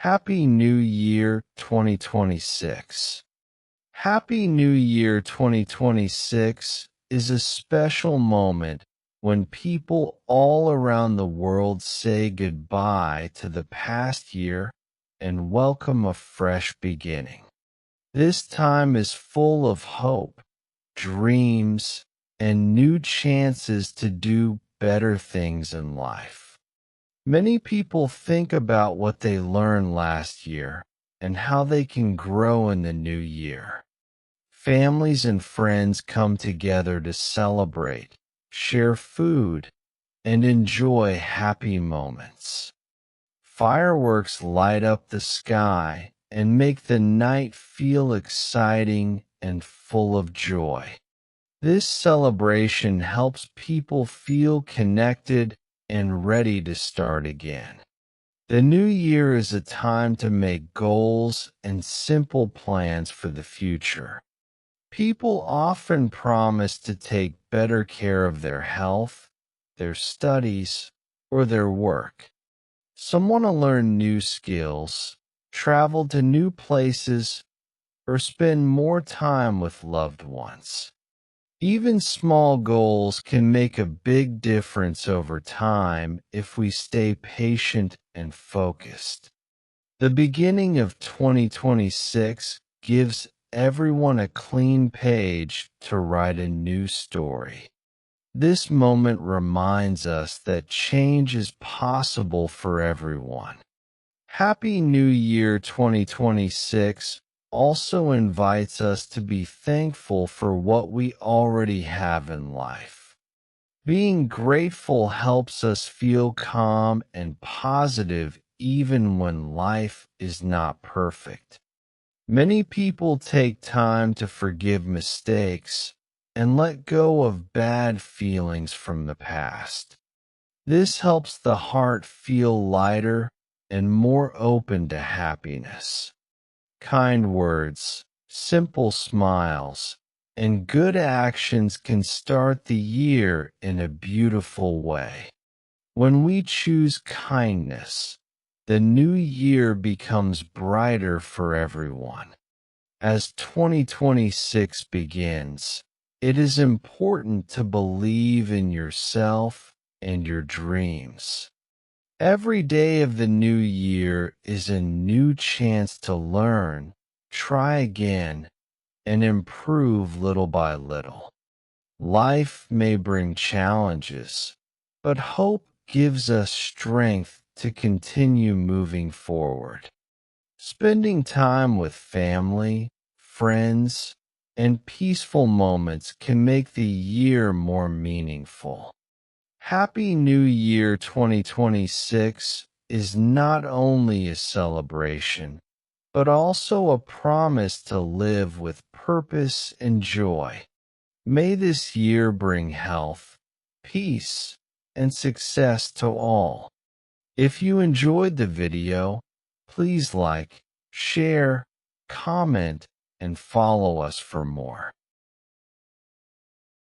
Happy New Year 2026. Happy New Year 2026 is a special moment when people all around the world say goodbye to the past year and welcome a fresh beginning. This time is full of hope, dreams, and new chances to do better things in life. Many people think about what they learned last year and how they can grow in the new year. Families and friends come together to celebrate, share food, and enjoy happy moments. Fireworks light up the sky and make the night feel exciting and full of joy. This celebration helps people feel connected and ready to start again. The new year is a time to make goals and simple plans for the future. People often promise to take better care of their health, their studies, or their work. Some want to learn new skills, travel to new places, or spend more time with loved ones. Even small goals can make a big difference over time if we stay patient and focused. The beginning of 2026 gives everyone a clean page to write a new story. This moment reminds us that change is possible for everyone. Happy New Year 2026 also invites us to be thankful for what we already have in life. Being grateful helps us feel calm and positive even when life is not perfect. Many people take time to forgive mistakes and let go of bad feelings from the past. This helps the heart feel lighter and more open to happiness. Kind words, simple smiles, and good actions can start the year in a beautiful way. When we choose kindness, the new year becomes brighter for everyone. As 2026 begins, it is important to believe in yourself and your dreams. Every day of the new year is a new chance to learn, try again, and improve little by little. Life may bring challenges, but hope gives us strength to continue moving forward. Spending time with family, friends, and peaceful moments can make the year more meaningful. Happy New Year 2026 is not only a celebration, but also a promise to live with purpose and joy. May this year bring health, peace, and success to all. If you enjoyed the video, please like, share, comment, and follow us for more.